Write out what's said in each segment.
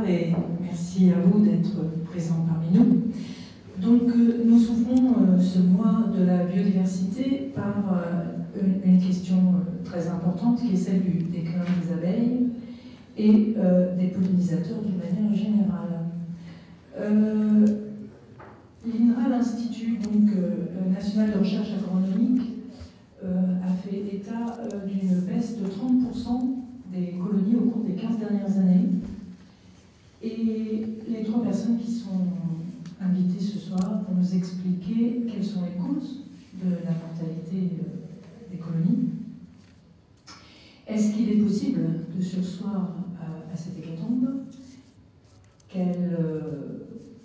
Et merci à vous d'être présents parmi nous. Donc, nous ouvrons ce mois de la biodiversité par une question très importante qui est celle du déclin des abeilles et des pollinisateurs d'une manière générale. L'INRA, l'Institut national de recherche agronomique, a fait état d'une baisse de 30% des colonies au cours des 15 dernières années. Et les trois personnes qui sont invitées ce soir vont nous expliquer quelles sont les causes de la mortalité des colonies. Est-ce qu'il est possible de surseoir à cette hécatombe? Quelles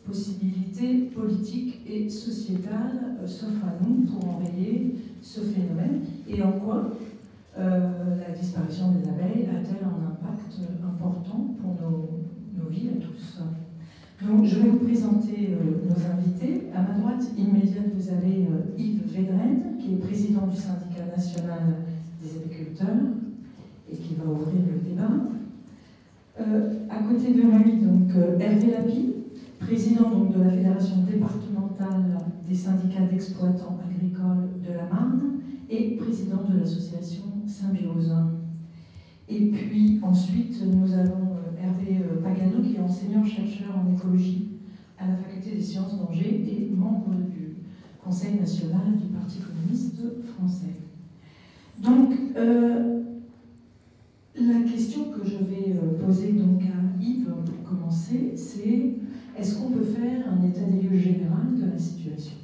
possibilités politiques et sociétales s'offrent à nous pour enrayer ce phénomène? Et en quoi la disparition des abeilles a-t-elle un impact important pour nos vies à tous? Donc, je vais vous présenter nos invités. À ma droite immédiate, vous avez Yves Védrenne, qui est président du syndicat national des apiculteurs et qui va ouvrir le débat. À côté de lui, donc, Hervé Lapie, président donc, de la Fédération départementale des syndicats d'exploitants agricoles de la Marne et président de l'association Symbiose. Et puis ensuite, nous avons Hervé Pagano, qui est enseignant-chercheur en écologie à la Faculté des sciences d'Angers et membre du Conseil national du Parti communiste français. Donc, la question que je vais poser donc à Yves pour commencer, c'est est-ce qu'on peut faire un état des lieux général de la situation?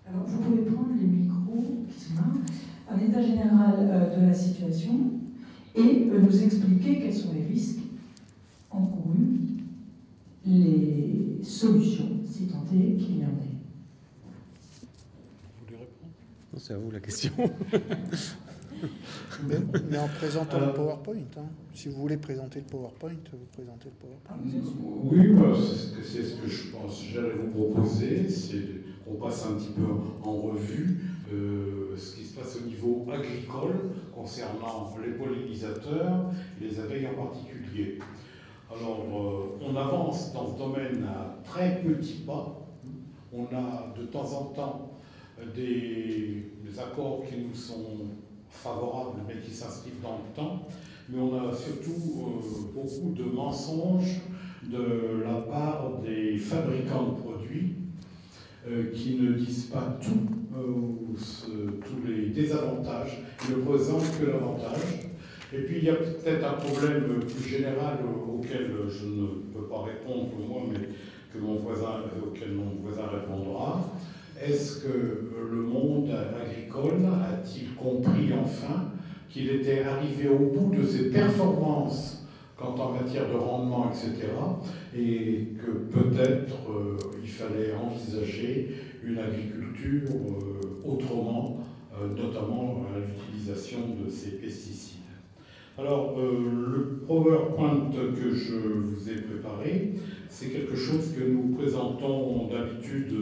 Alors, vous pouvez prendre les micros qui sont là. Un état général de la situation et nous expliquer quels sont les risques encourus, les solutions, si tant est qu'il y en ait. Vous voulez répondre? Non, c'est à vous la question. mais en présentant le PowerPoint. Hein. Si vous voulez présenter le PowerPoint, vous présentez le PowerPoint. Oui, bah, c'est ce que je pense. J'allais vous proposer, c'est qu'on passe un petit peu en revue ce qui se passe au niveau agricole concernant les pollinisateurs et les abeilles en particulier. Alors, on avance dans ce domaine à très petits pas. On a de temps en temps des accords qui nous sont favorables, mais qui s'inscrivent dans le temps. Mais on a surtout beaucoup de mensonges de la part des fabricants de produits qui ne disent pas tous les désavantages, ils ne présentent que l'avantage. Et puis il y a peut-être un problème plus général auquel je ne peux pas répondre moi, mais auquel mon voisin répondra. Est-ce que le monde agricole a-t-il compris enfin qu'il était arrivé au bout de ses performances quant en matière de rendement, etc., et que peut-être il fallait envisager une agriculture autrement, notamment à l'utilisation de ces pesticides. Alors, le PowerPoint que je vous ai préparé, c'est quelque chose que nous présentons d'habitude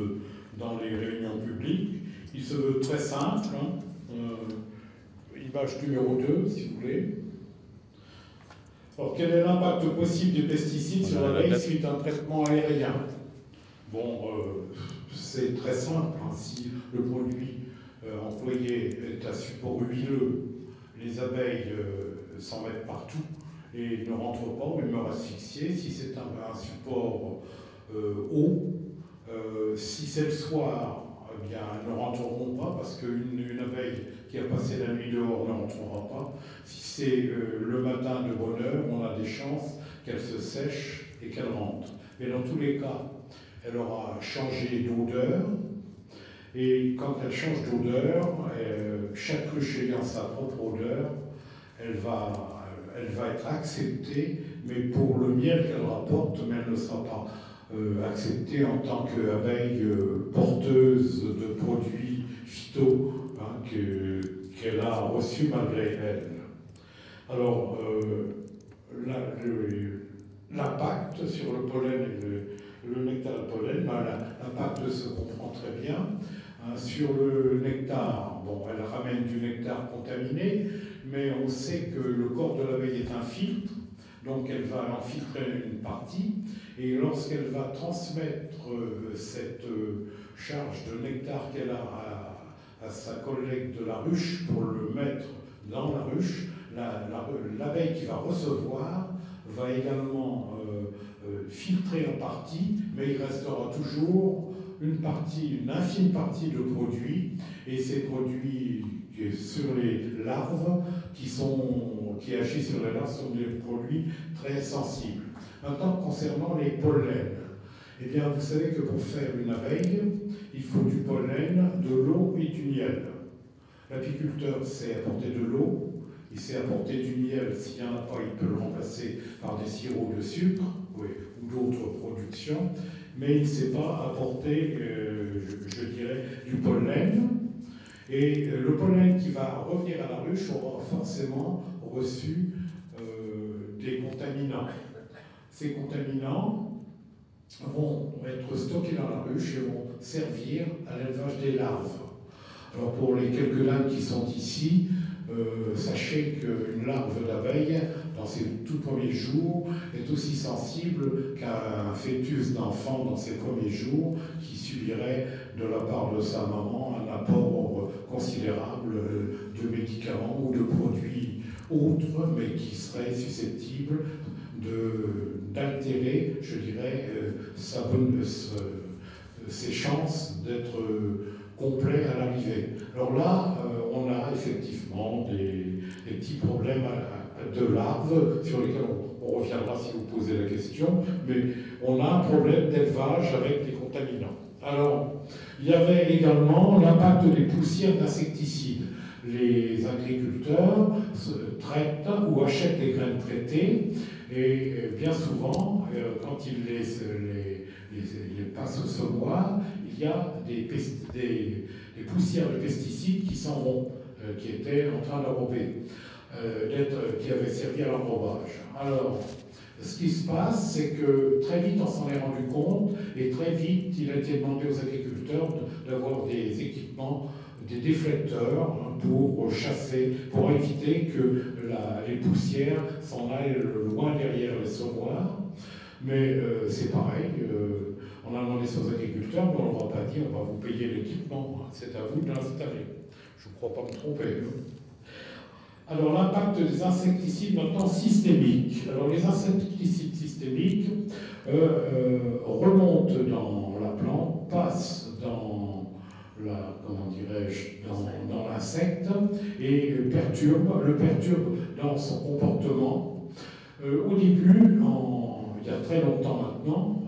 dans les réunions publiques. Il se veut très simple. Image numéro 2, si vous voulez. Alors, quel est l'impact possible des pesticides sur l'abeille suite à un traitement aérien? Bon, c'est très simple. Hein. Si le produit employé est à support huileux, les abeilles s'en mettent partout et ne rentrent pas, mais meurent asphyxiées. Si c'est un support eau, si c'est le soir, eh bien, elles ne rentreront pas parce qu'une abeille qui a passé la nuit dehors ne rentrera pas. Si c'est le matin de bonne heure, on a des chances qu'elle se sèche et qu'elle rentre. Mais dans tous les cas, elle aura changé d'odeur. Et quand elle change d'odeur, chaque ruche ayant sa propre odeur, elle va être acceptée, mais pour le miel qu'elle rapporte, mais elle ne sera pas acceptée en tant qu'abeille porteuse de produits phyto hein, qu'elle a reçus malgré elle. Alors, l'impact sur le pollen et le nectar de pollen, l'impact se comprend très bien. Sur le nectar, bon, elle ramène du nectar contaminé, mais on sait que le corps de l'abeille est un filtre, Donc elle va en filtrer une partie, et lorsqu'elle va transmettre cette charge de nectar qu'elle a à sa collègue de la ruche pour le mettre dans la ruche, l'abeille qui va recevoir va également filtrer en partie, mais il restera toujours une infime partie de produits, et ces produits sur les larves qui agissent sur les larves sont des produits très sensibles. Maintenant, concernant les pollens, eh bien, vous savez que pour faire une abeille, il faut du pollen, de l'eau et du miel. L'apiculteur sait apporter de l'eau, il sait apporter du miel, s'il n'y en a pas, il peut le remplacer par des sirops de sucre ou d'autres productions, mais il ne sait pas apporter, je dirais, du pollen. Et le pollen qui va revenir à la ruche aura forcément reçu des contaminants. Ces contaminants vont être stockés dans la ruche et vont servir à l'élevage des larves. Alors pour les quelques larves qui sont ici, sachez qu'une larve d'abeille, dans ses tout premiers jours, est aussi sensible qu'un fœtus d'enfant dans ses premiers jours, qui subirait de la part de sa maman un apport considérable de médicaments ou de produits autres, mais qui serait susceptible d'altérer, je dirais, ses chances d'être complet à l'arrivée. Alors là, on a effectivement des petits problèmes de larves sur lesquels on reviendra si vous posez la question, mais on a un problème d'élevage avec les contaminants. Alors, il y avait également l'impact des poussières d'insecticides. Les agriculteurs traitent ou achètent des graines traitées, et bien souvent, quand ils les passent au semoir, il y a des poussières de pesticides qui s'en vont, qui étaient en train d'enrober, qui avaient servi à l'enrobage. Alors, ce qui se passe, c'est que très vite on s'en est rendu compte, et très vite il a été demandé aux agriculteurs d'avoir des équipements, des déflecteurs pour chasser, pour éviter que les poussières s'en aillent loin derrière les semoirs. Mais c'est pareil, on a demandé ça aux agriculteurs, mais on ne leur a pas dit on va vous payer l'équipement, c'est à vous de l'installer. Je ne crois pas me tromper. Alors l'impact des insecticides maintenant systémiques. Alors les insecticides systémiques remontent dans la plante, passent dans dans l'insecte et le perturbe dans son comportement. Au début, il y a très longtemps maintenant,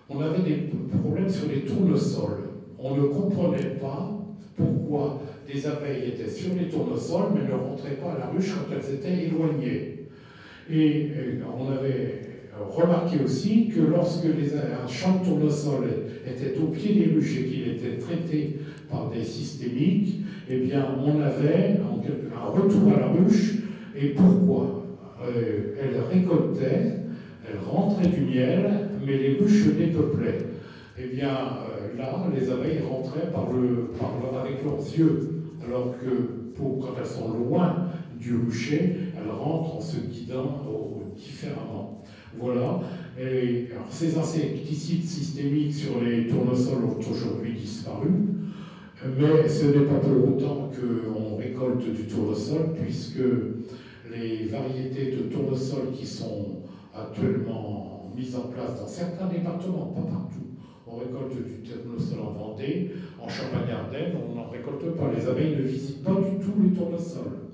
on avait des problèmes sur les tournesols. On ne comprenait pas pourquoi des abeilles étaient sur les tournesols, mais ne rentraient pas à la ruche quand elles étaient éloignées. Et on avait remarqué aussi que lorsque un champ de tournesol était au pied des ruches et qu'il était traité par des systémiques, eh bien, on avait un retour à la ruche. Et pourquoi? Elle récoltait, elle rentrait du miel, mais les ruches dépeuplaient. Eh bien, là, les abeilles rentraient avec leurs yeux, alors que quand elles sont loin du rucher, elles rentrent en se guidant différemment. Voilà. Et alors, ces insecticides systémiques sur les tournesols ont aujourd'hui disparu, mais ce n'est pas pour autant qu'on récolte du tournesol, puisque les variétés de tournesol qui sont actuellement mises en place dans certains départements, pas partout. On récolte du tournesol en Vendée, en Champagne-Ardenne, on n'en récolte pas. Les abeilles ne visitent pas du tout les tournesols.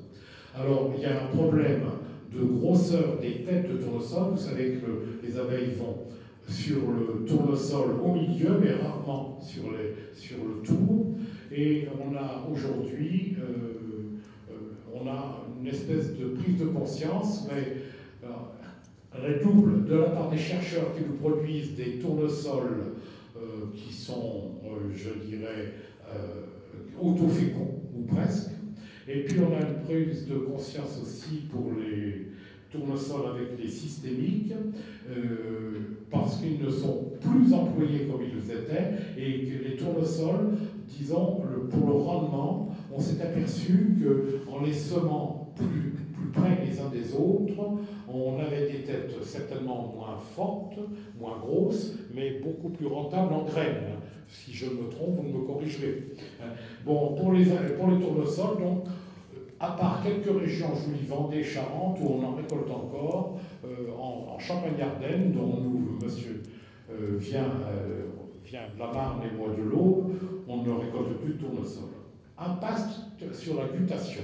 Alors, il y a un problème de grosseur des têtes de tournesol. Vous savez que les abeilles vont sur le tournesol au milieu, mais rarement sur le tour. Et on a aujourd'hui une espèce de prise de conscience, mais redouble de la part des chercheurs qui nous produisent des tournesols qui sont, je dirais, autoféconds, ou presque. Et puis on a une prise de conscience aussi pour les tournesols avec les systémiques, parce qu'ils ne sont plus employés comme ils le étaient, et que les tournesols, disons, pour le rendement, on s'est aperçu qu'en les semant plus plus près les uns des autres. On avait des têtes certainement moins fortes, moins grosses, mais beaucoup plus rentables en graines. Si je me trompe, vous me corrigerez. Bon, pour les tournesols, donc, à part quelques régions, je vous dis Vendée, Charente, où on en récolte encore, en Champagne-Ardenne, dont nous, monsieur, vient de la Marne et moi de l'Aube, on ne récolte plus de tournesol. Impact sur la guttation.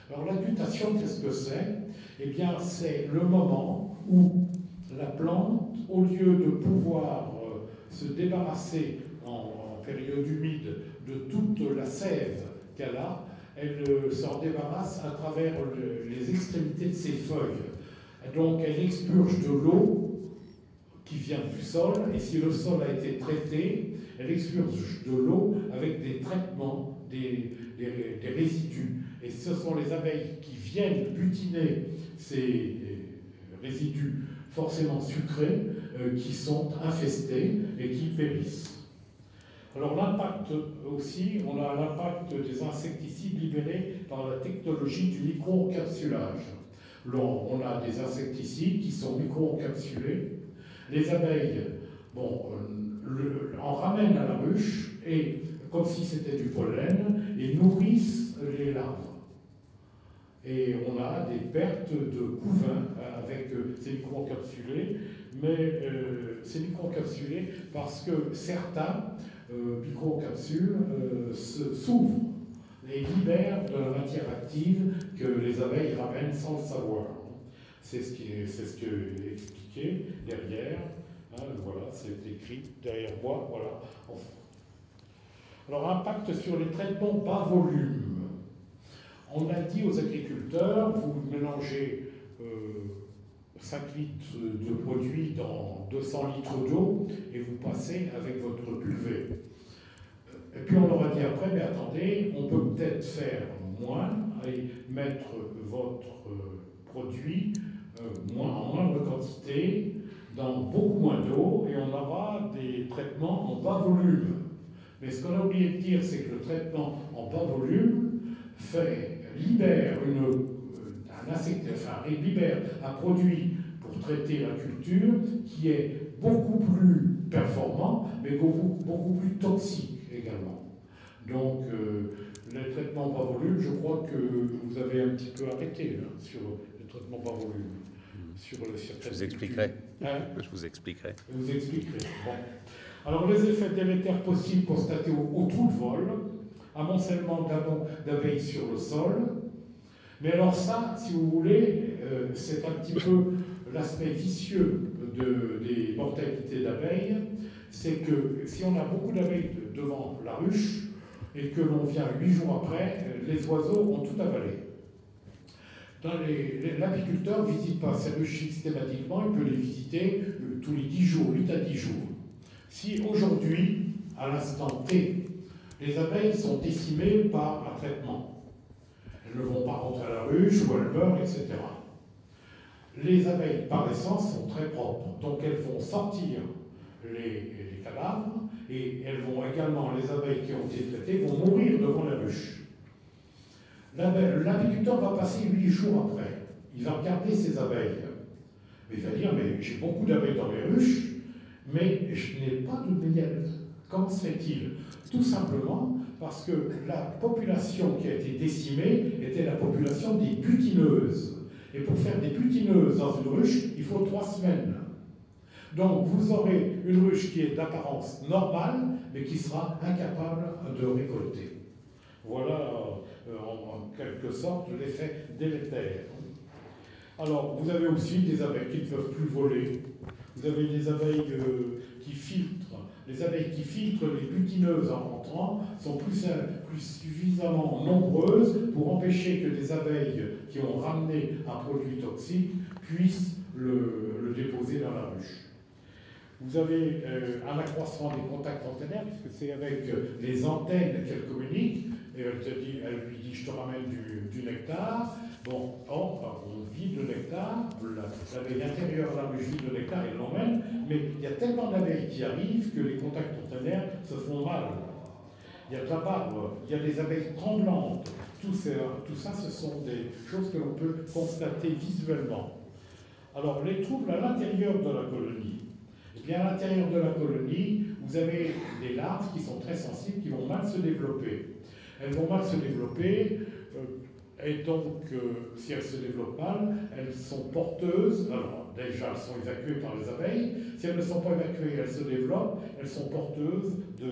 Alors la guttation, qu'est-ce que c'est? Eh bien, c'est le moment où la plante, au lieu de pouvoir se débarrasser en période humide de toute la sève qu'elle a, elle s'en débarrasse à travers les extrémités de ses feuilles. Donc elle expurge de l'eau qui vient du sol, et si le sol a été traité, elle expurge de l'eau avec des traitements, des résidus. Et ce sont les abeilles qui viennent butiner ces résidus forcément sucrés qui sont infestés et qui périssent. Alors l'impact aussi, on a l'impact des insecticides libérés par la technologie du micro-encapsulage. On a des insecticides qui sont micro-encapsulés. Les abeilles, bon, en ramènent à la ruche et, comme si c'était du pollen, et nourrissent les larves. Et on a des pertes de couvain avec ces micro-encapsulés, mais ces micro-encapsulés parce que certains micro-capsules s'ouvrent et libèrent de la matière active que les abeilles ramènent sans le savoir. C'est ce qui est expliqué derrière. Hein, voilà, c'est écrit derrière moi. Voilà. Alors, impact sur les traitements bas volume. On a dit aux agriculteurs, vous mélangez 5 litres de produit dans 200 litres d'eau et vous passez avec votre pulvée. Et puis on leur a dit après, mais attendez, on peut peut-être faire moins et mettre votre produit en moindre quantité, dans beaucoup moins d'eau, et on aura des traitements en bas volume. Mais ce qu'on a oublié de dire, c'est que le traitement en bas volume libère un produit pour traiter la culture qui est beaucoup plus performant, mais beaucoup plus toxique également. Donc, les traitements bas volume, je crois que vous avez un petit peu arrêté hein, sur les traitements bas volume. Je vous expliquerai. Hein? Je vous expliquerai. Vous expliquerai. Bon. Alors, les effets délétères possibles constatés au trou de vol, amoncellement d'abeilles sur le sol. Mais alors ça, si vous voulez, c'est un petit peu l'aspect vicieux des mortalités d'abeilles. C'est que si on a beaucoup d'abeilles devant la ruche et que l'on vient 8 jours après, les oiseaux ont tout avalé. L'apiculteur ne visite pas ces ruches systématiquement, il peut les visiter tous les 10 jours, 8 à 10 jours. Si aujourd'hui, à l'instant T, les abeilles sont décimées par un traitement, elles ne vont pas rentrer à la ruche ou elles meurent, etc. Les abeilles, par essence, sont très propres, donc elles vont sortir les cadavres et elles vont également, les abeilles qui ont été traitées, vont mourir devant la ruche. L'apiculteur va passer 8 jours après. Il va regarder ses abeilles. Il va dire, mais j'ai beaucoup d'abeilles dans mes ruches, mais je n'ai pas de miel. Comment se fait-il? Tout simplement parce que la population qui a été décimée était la population des butineuses. Et pour faire des butineuses dans une ruche, il faut 3 semaines. Donc vous aurez une ruche qui est d'apparence normale, mais qui sera incapable de récolter. Voilà en quelque sorte l'effet délétère. Alors vous avez aussi des abeilles qui ne peuvent plus voler. Vous avez des abeilles qui filtrent. Les abeilles qui filtrent les butineuses en rentrant sont plus suffisamment nombreuses pour empêcher que des abeilles qui ont ramené un produit toxique puissent le déposer dans la ruche. Vous avez un accroissement des contacts antennaires, puisque c'est avec les antennes qu'elle communique. Et elle lui dit, je te ramène du nectar. Bon, on vide le nectar, l'abeille intérieure de la ruche vide le nectar et l'emmène, mais il y a tellement d'abeilles qui arrivent que les contacts antennaires se font mal. il y a de la barbe, il y a des abeilles tremblantes. Tout ça, ce sont des choses que l'on peut constater visuellement. Alors, les troubles à l'intérieur de la colonie. Eh bien, à l'intérieur de la colonie, vous avez des larves qui sont très sensibles, qui vont mal se développer. Elles vont mal se développer, et donc, si elles se développent mal, elles sont porteuses. Alors, déjà, elles sont évacuées par les abeilles. Si elles ne sont pas évacuées, elles se développent. Elles sont porteuses de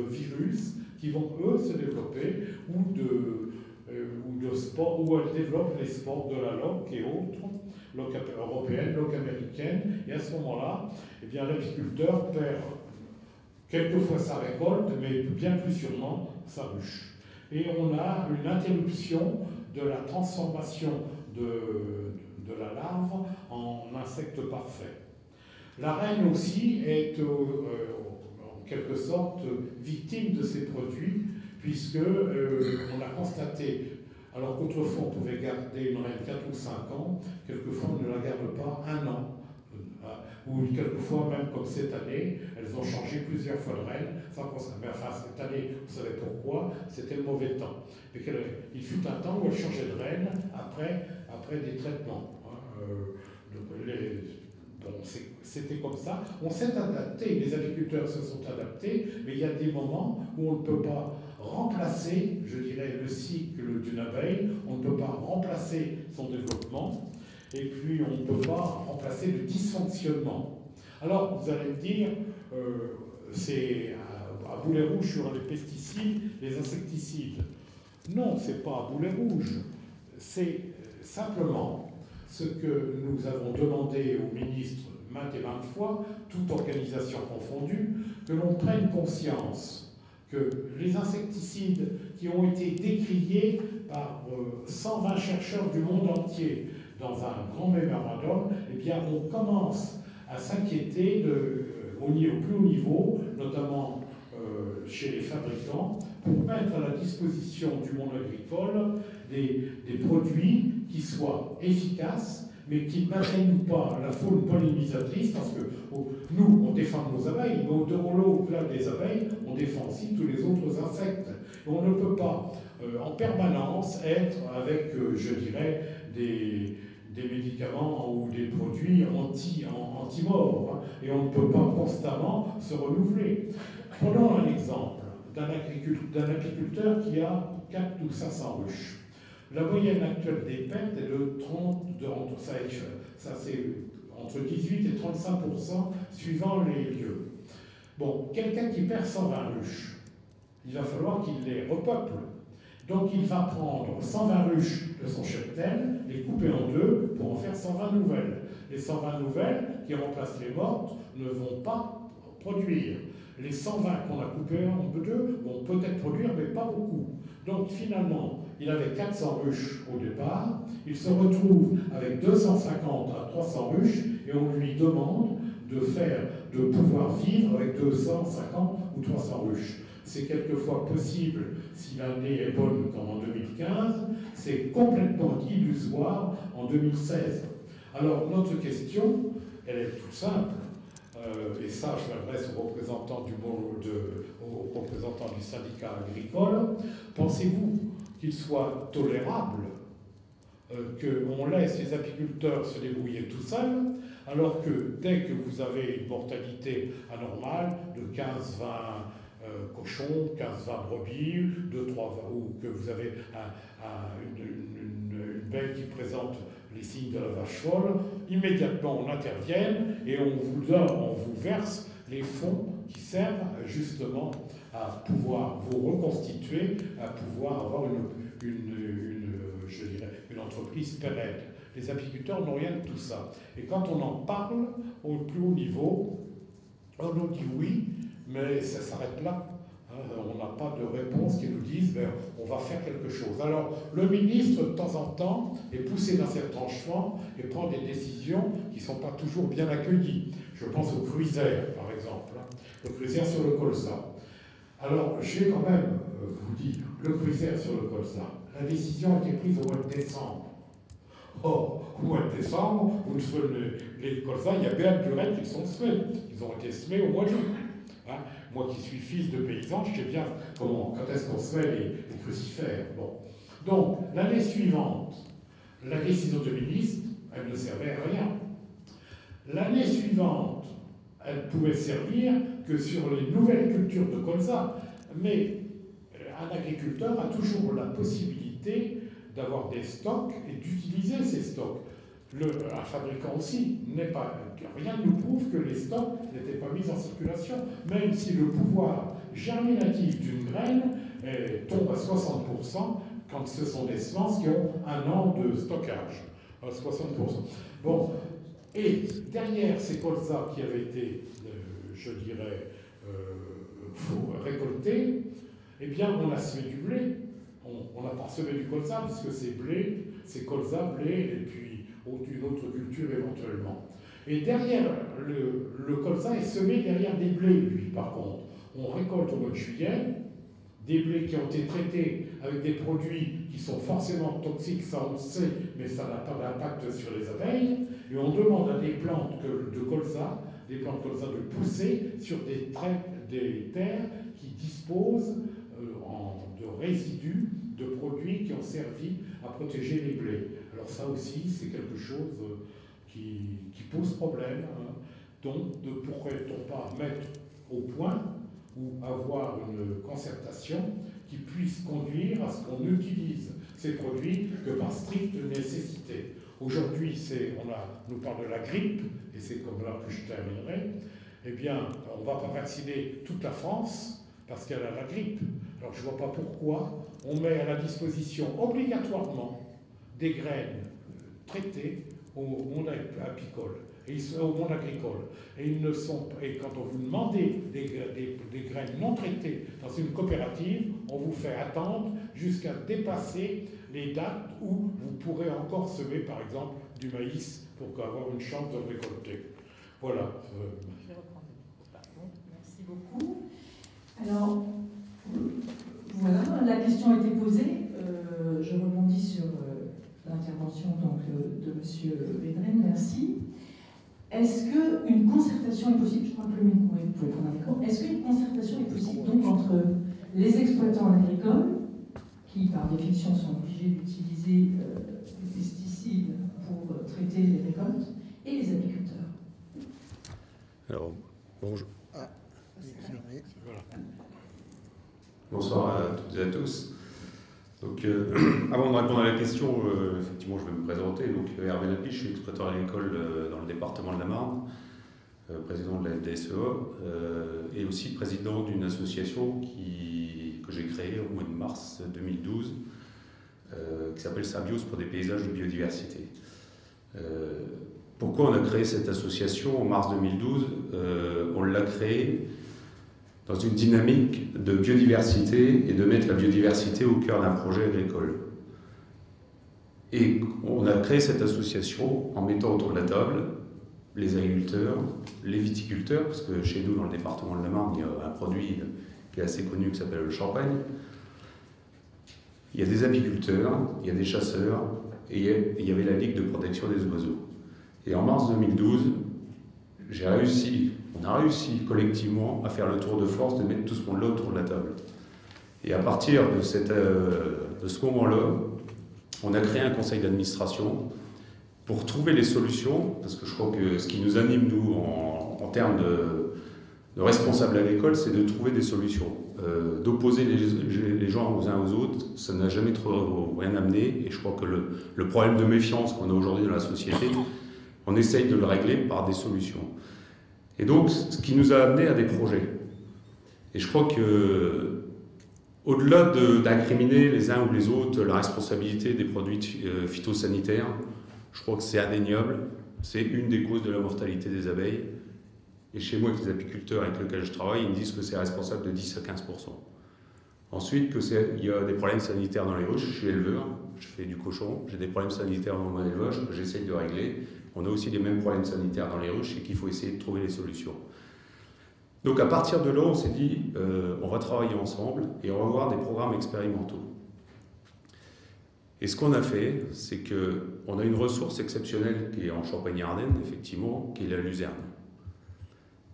virus qui vont, eux, se développer, ou de spores, où elles développent les spores de la loque et autres, loque européenne, loque américaine. Et à ce moment-là, eh bien, l'apiculteur perd quelquefois sa récolte, mais bien plus sûrement sa ruche. Et on a une interruption de la transformation de la larve en insecte parfait. La reine aussi est en quelque sorte victime de ces produits, puisque on a constaté, alors qu'autrefois on pouvait garder une reine 4 ou 5 ans, quelquefois on ne la garde pas 1 an. Ou quelquefois, même comme cette année, elles ont changé plusieurs fois de reine. Mais enfin, cette année, vous savez pourquoi, c'était le mauvais temps. Mais il fut un temps où elles changeaient de reine après des traitements. C'était comme ça. On s'est adapté, les apiculteurs se sont adaptés, mais il y a des moments où on ne peut pas remplacer, je dirais, le cycle d'une abeille, on ne peut pas remplacer son développement. Et puis on ne peut pas remplacer le dysfonctionnement. Alors vous allez me dire, c'est à boulet rouge sur les pesticides, les insecticides. Non, ce n'est pas à boulet rouge. C'est simplement ce que nous avons demandé au ministre maintes et maintes fois, toute organisation confondue, que l'on prenne conscience que les insecticides qui ont été décriés par 120 chercheurs du monde entier, dans un grand mémorandum, eh bien, on commence à s'inquiéter au plus haut niveau, notamment chez les fabricants, pour mettre à la disposition du monde agricole des produits qui soient efficaces, mais qui ne n'atteignent pas la faune pollinisatrice, parce que nous, on défend nos abeilles, mais au-delà des abeilles, on défend aussi tous les autres insectes. Et on ne peut pas, en permanence, être avec, je dirais, des médicaments ou des produits anti-morts, et on ne peut pas constamment se renouveler. Prenons un exemple d'un apiculteur qui a 4 ou 500 ruches. La moyenne actuelle des pertes est de 30, ça c'est entre 18 et 35% suivant les lieux. Bon, quelqu'un qui perd 120 ruches, il va falloir qu'il les repeuple. Donc il va prendre 120 ruches de son cheptel, les couper en deux pour en faire 120 nouvelles. Les 120 nouvelles qui remplacent les mortes ne vont pas produire. Les 120 qu'on a coupées en deux vont peut-être produire, mais pas beaucoup. Donc finalement, il avait 400 ruches au départ, il se retrouve avec 250 à 300 ruches et on lui demande de pouvoir vivre avec 250 ou 300 ruches. C'est quelquefois possible si l'année est bonne comme en 2015, c'est complètement illusoire en 2016. Alors notre question, elle est toute simple, et ça je m'adresse aux représentants du syndicat agricole. Pensez-vous qu'il soit tolérable qu'on laisse les apiculteurs se débrouiller tout seuls, alors que dès que vous avez une mortalité anormale de 15-20 cochons, 15-20 brebis, 2-3, ou que vous avez une bête qui présente les signes de la vache folle, immédiatement on intervient et on vous verse les fonds qui servent justement à pouvoir vous reconstituer, à pouvoir avoir je dirais, une entreprise pérenne. Les apiculteurs n'ont rien de tout ça. Et quand on en parle au plus haut niveau, on nous dit oui, mais ça s'arrête là. On n'a pas de réponse qui nous dise on va faire quelque chose. Alors le ministre, de temps en temps, est poussé dans ses tranchements et prend des décisions qui ne sont pas toujours bien accueillies. Je pense au Cruiser, par exemple, le Cruiser sur le colza. Alors je vais quand même vous dire, le Cruiser sur le colza, la décision a été prise au mois de décembre. Or, au mois de décembre, les colzas, il y a bien du reste qui sont semés. Ils ont été semés au mois de juin. Moi qui suis fils de paysan, je sais bien quand est-ce qu'on se fait les crucifères. Bon. Donc, l'année suivante, la décision de ministre, elle ne servait à rien. L'année suivante, elle pouvait servir que sur les nouvelles cultures de colza. Mais un agriculteur a toujours la possibilité d'avoir des stocks et d'utiliser ces stocks. Un fabricant aussi, rien ne nous prouve que les stocks n'étaient pas mis en circulation, même si le pouvoir germinatif d'une graine tombe à 60% quand ce sont des semences qui ont un an de stockage. À 60%. Bon, et derrière ces colzas qui avaient été, je dirais, récoltés, eh bien, on a semé du blé. On n'a pas semé du colza, puisque c'est blé, c'est colza, blé, et puis une autre culture éventuellement. Et derrière, le colza est semé derrière des blés, lui, par contre. On récolte au mois de juillet des blés qui ont été traités avec des produits qui sont forcément toxiques, ça on le sait, mais ça n'a pas d'impact sur les abeilles. Et on demande à des plantes de colza de pousser sur des terres qui disposent de résidus de produits qui ont servi à protéger les blés. Alors ça aussi, c'est quelque chose qui pose problème. Hein. Donc, ne pourrait-on pas mettre au point ou avoir une concertation qui puisse conduire à ce qu'on utilise ces produits que par stricte nécessité. Aujourd'hui, on nous parle de la grippe, et c'est comme là que je terminerai. Eh bien, on ne va pas vacciner toute la France parce qu'elle a la grippe. Alors je ne vois pas pourquoi on met à la disposition obligatoirement des graines traitées au monde apicole. Au monde agricole. Et quand on vous demande des graines non traitées dans une coopérative, on vous fait attendre jusqu'à dépasser les dates où vous pourrez encore semer, par exemple, du maïs pour avoir une chance de récolter. Voilà. Je vais reprendre. Pardon. Merci beaucoup. Alors, voilà, la question a été posée. Je rebondis sur l'intervention de M. Védrine. Merci. Est-ce qu'une concertation est possible? Je crois que le micro, vous pouvez prendre un micro. Est-ce qu'une concertation est possible donc entre les exploitants agricoles, qui par définition sont obligés d'utiliser des pesticides pour traiter les récoltes, et les apiculteurs? Alors, bonjour. Bonsoir à toutes et à tous. Donc, avant de répondre à la question, effectivement, je vais me présenter. Donc, Hervé Lapiche, je suis exploitant agricole dans le département de la Marne, président de la FDSEA, et aussi président d'une association que j'ai créée au mois de mars 2012, qui s'appelle Symbiose pour des paysages de biodiversité. Pourquoi on a créé cette association en mars 2012? On l'a créée dans une dynamique de biodiversité et de mettre la biodiversité au cœur d'un projet agricole. Et on a créé cette association en mettant autour de la table les agriculteurs, les viticulteurs, parce que chez nous, dans le département de la Marne, il y a un produit qui est assez connu qui s'appelle le champagne. Il y a des apiculteurs, il y a des chasseurs, et il y avait la Ligue de protection des oiseaux. Et en mars 2012, on a réussi collectivement à faire le tour de force de mettre tout ce monde-là autour de la table. Et à partir de ce moment-là, on a créé un conseil d'administration pour trouver les solutions, parce que je crois que ce qui nous anime, nous, en termes de responsables agricoles, c'est de trouver des solutions. D'opposer les gens aux uns aux autres, ça n'a jamais trop rien amené, et je crois que le problème de méfiance qu'on a aujourd'hui dans la société, on essaye de le régler par des solutions. Et donc, ce qui nous a amené à des projets. Et je crois que, au-delà d'incriminer les uns ou les autres la responsabilité des produits phytosanitaires, je crois que c'est indéniable, c'est une des causes de la mortalité des abeilles. Et chez moi, avec les apiculteurs avec lesquels je travaille, ils me disent que c'est responsable de 10 à 15%. Ensuite, il y a des problèmes sanitaires dans les ruches. Je suis éleveur, je fais du cochon, j'ai des problèmes sanitaires dans mon élevage que j'essaye de régler. On a aussi les mêmes problèmes sanitaires dans les ruches et qu'il faut essayer de trouver les solutions. Donc à partir de là, on s'est dit, on va travailler ensemble et on va voir des programmes expérimentaux. Et ce qu'on a fait, c'est qu'on a une ressource exceptionnelle qui est en Champagne-Ardenne, effectivement, qui est la luzerne.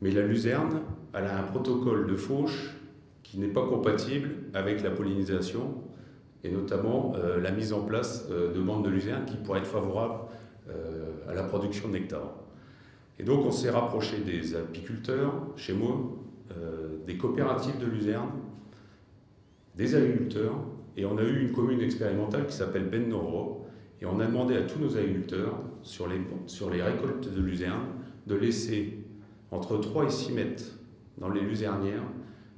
Mais la luzerne, elle a un protocole de fauche qui n'est pas compatible avec la pollinisation et notamment la mise en place de bandes de luzerne qui pourraient être favorables à la production de nectar. Et donc on s'est rapproché des apiculteurs chez moi, des coopératives de luzerne, des agriculteurs, et on a eu une commune expérimentale qui s'appelle Ben Noro, et on a demandé à tous nos agriculteurs, sur les récoltes de luzerne, de laisser entre 3 et 6 mètres dans les luzernières,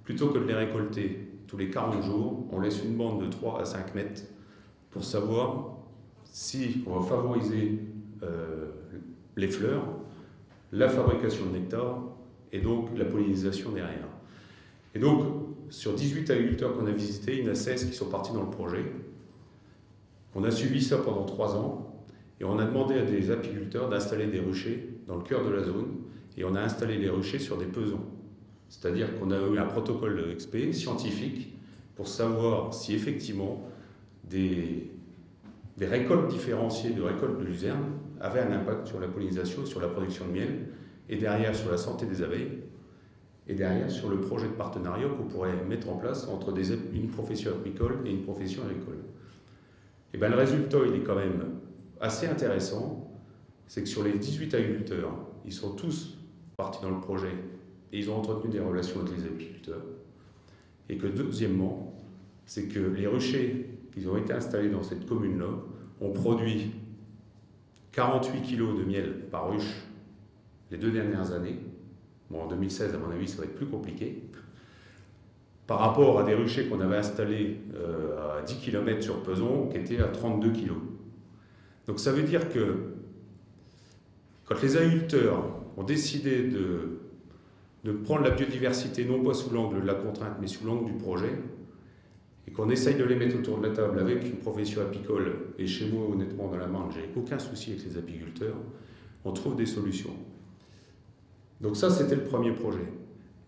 plutôt que de les récolter tous les 40 jours, on laisse une bande de 3 à 5 mètres pour savoir si on va favoriser les fleurs, la fabrication de nectar et donc la pollinisation derrière. Et donc, sur 18 agriculteurs qu'on a visités, il y en a 16 qui sont partis dans le projet. On a suivi ça pendant 3 ans et on a demandé à des apiculteurs d'installer des ruchers dans le cœur de la zone et on a installé les ruchers sur des pesons. C'est-à-dire qu'on a eu un protocole XP scientifique pour savoir si effectivement des récoltes différenciées de récoltes de luzerne avaient un impact sur la pollinisation, sur la production de miel, et derrière sur la santé des abeilles, et derrière sur le projet de partenariat qu'on pourrait mettre en place entre une profession apicole et une profession agricole. Et bien le résultat, il est quand même assez intéressant, c'est que sur les 18 agriculteurs, ils sont tous partis dans le projet et ils ont entretenu des relations avec les apiculteurs. Et que deuxièmement, c'est que les ruchers qui ont été installés dans cette commune-là ont produit 48 kg de miel par ruche les 2 dernières années. Bon, en 2016, à mon avis, ça va être plus compliqué. Par rapport à des ruchers qu'on avait installés à 10 km sur Peson, qui étaient à 32 kg. Donc ça veut dire que quand les agriculteurs ont décidé de prendre la biodiversité non pas sous l'angle de la contrainte, mais sous l'angle du projet, et qu'on essaye de les mettre autour de la table avec une profession apicole, et chez moi, honnêtement, dans la Marne, j'ai aucun souci avec les apiculteurs, on trouve des solutions. Donc ça, c'était le premier projet.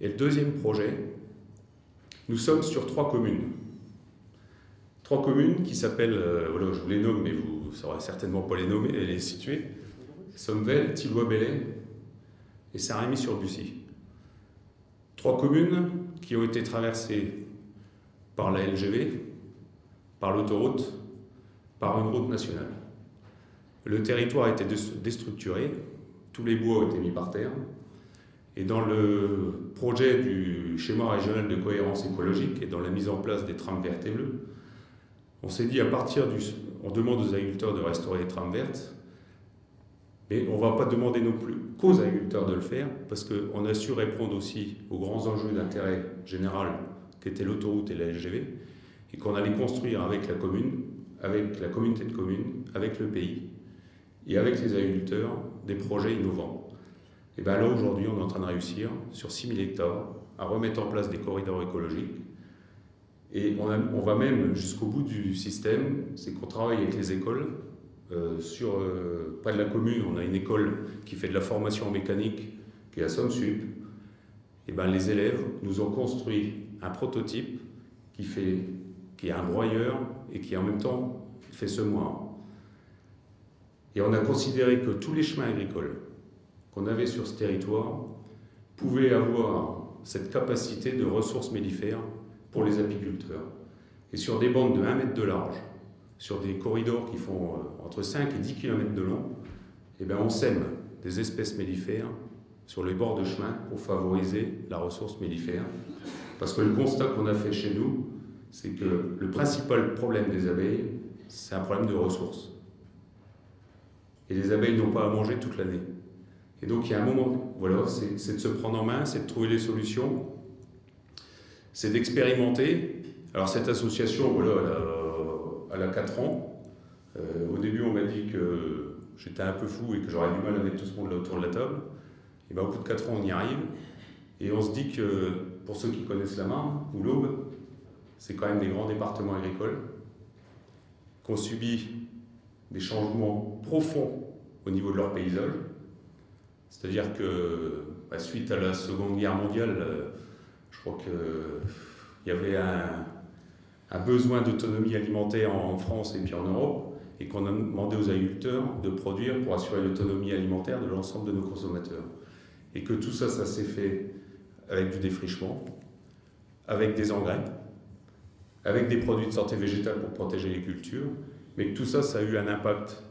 Et le deuxième projet, nous sommes sur 3 communes. 3 communes qui s'appellent, voilà, je vous les nomme, mais vous ne saurez certainement pas les nommer et les situer. Sommevel, Tilloy-Belley et Saint-Rémy-sur-Bussy. 3 communes qui ont été traversées par la LGV, par l'autoroute, par une route nationale. Le territoire a été déstructuré, tous les bois ont été mis par terre, et dans le projet du schéma régional de cohérence écologique et dans la mise en place des trames vertes et bleues, on s'est dit on demande aux agriculteurs de restaurer les trames vertes, mais on ne va pas demander non plus qu'aux agriculteurs de le faire, parce qu'on a su répondre aussi aux grands enjeux d'intérêt général qu'étaient l'autoroute et la LGV, et qu'on allait construire avec la commune, avec la communauté de communes, avec le pays, et avec les agriculteurs, des projets innovants. Et bien là, aujourd'hui, on est en train de réussir, sur 6000 hectares, à remettre en place des corridors écologiques. Et on va même jusqu'au bout du système, c'est qu'on travaille avec les écoles. Pas de la commune, on a une école qui fait de la formation en mécanique, qui est à Somme-Sup. Et ben, les élèves nous ont construit un prototype qui est un broyeur et qui en même temps fait semoir. Et on a considéré que tous les chemins agricoles qu'on avait sur ce territoire pouvaient avoir cette capacité de ressources mellifères pour les apiculteurs. Et sur des bandes de 1 mètre de large, sur des corridors qui font entre 5 et 10 km de long, eh bien on sème des espèces mellifères sur les bords de chemin pour favoriser la ressource mellifère. Parce que le constat qu'on a fait chez nous, c'est que le principal problème des abeilles, c'est un problème de ressources. Et les abeilles n'ont pas à manger toute l'année. Et donc il y a un moment, voilà, c'est de se prendre en main, c'est de trouver les solutions, c'est d'expérimenter. Alors cette association, voilà, elle a 4 ans. Au début, on m'a dit que j'étais un peu fou et que j'aurais du mal à mettre tout ce monde là autour de la table. Et bien, au bout de 4 ans, on y arrive. Et on se dit que, pour ceux qui connaissent la Marne, ou l'Aube, c'est quand même des grands départements agricoles, qui ont subi des changements profonds au niveau de leur paysage. C'est-à-dire que, suite à la Seconde Guerre mondiale, je crois qu'il y avait un besoin d'autonomie alimentaire en France et puis en Europe, et qu'on a demandé aux agriculteurs de produire pour assurer l'autonomie alimentaire de l'ensemble de nos consommateurs. Et que tout ça, ça s'est fait avec du défrichement, avec des engrais, avec des produits de santé végétale pour protéger les cultures, mais que tout ça, ça a eu un impact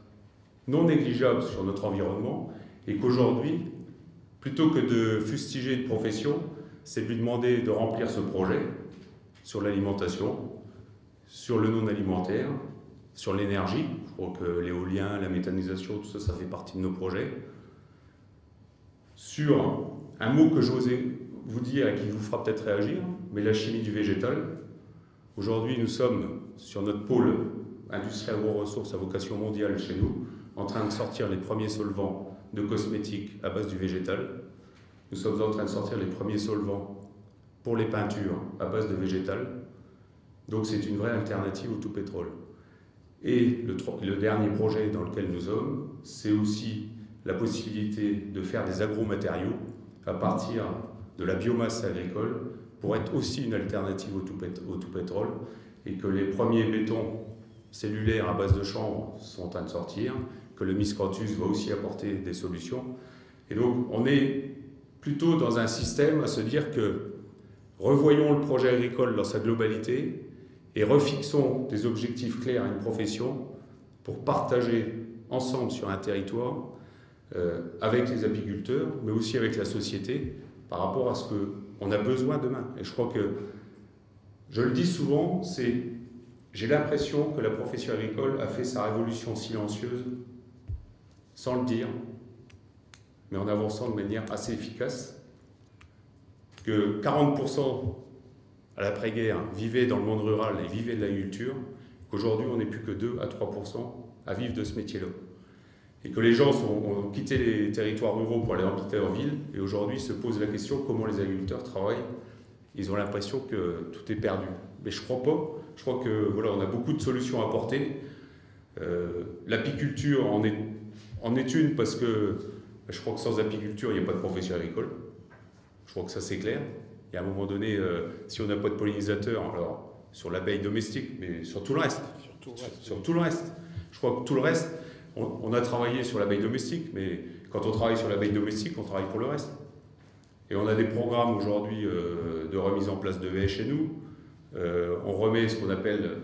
non négligeable sur notre environnement, et qu'aujourd'hui, plutôt que de fustiger une profession, c'est lui demander de remplir ce projet sur l'alimentation, sur le non-alimentaire, sur l'énergie. Je crois que l'éolien, la méthanisation, tout ça, ça fait partie de nos projets. Sur un mot que j'osais vous dire et qui vous fera peut-être réagir, mais la chimie du végétal. Aujourd'hui, nous sommes sur notre pôle industrie agro-ressources à vocation mondiale chez nous, en train de sortir les premiers solvants de cosmétiques à base du végétal. Nous sommes en train de sortir les premiers solvants pour les peintures à base de végétal. Donc c'est une vraie alternative au tout pétrole. Et le dernier projet dans lequel nous sommes, c'est aussi la possibilité de faire des agromatériaux à partir de la biomasse agricole pour être aussi une alternative au tout pétrole, et que les premiers bétons cellulaires à base de chanvre sont en train de sortir, que le Miscanthus va aussi apporter des solutions. Et donc on est plutôt dans un système à se dire que revoyons le projet agricole dans sa globalité et refixons des objectifs clairs à une profession pour partager ensemble sur un territoire avec les apiculteurs, mais aussi avec la société, par rapport à ce qu'on a besoin demain. Et je crois que, je le dis souvent, j'ai l'impression que la profession agricole a fait sa révolution silencieuse, sans le dire, mais en avançant de manière assez efficace, que 40% à l'après-guerre vivaient dans le monde rural et vivaient de l'agriculture, qu'aujourd'hui on n'est plus que 2 à 3% à vivre de ce métier-là. Et que les gens ont quitté les territoires ruraux pour aller habiter en ville, et aujourd'hui se posent la question comment les agriculteurs travaillent. Ils ont l'impression que tout est perdu. Mais je ne crois pas. Je crois que voilà, on a beaucoup de solutions à apporter. L'apiculture en est une, parce que je crois que sans apiculture, il n'y a pas de profession agricole. Je crois que ça c'est clair. Et à un moment donné, si on n'a pas de pollinisateurs, alors sur l'abeille domestique, mais sur tout le reste. Sur tout le reste. Je crois que tout le reste, on a travaillé sur l'abeille domestique, mais quand on travaille sur l'abeille domestique, on travaille pour le reste. Et on a des programmes aujourd'hui de remise en place de haies chez nous. On remet ce qu'on appelle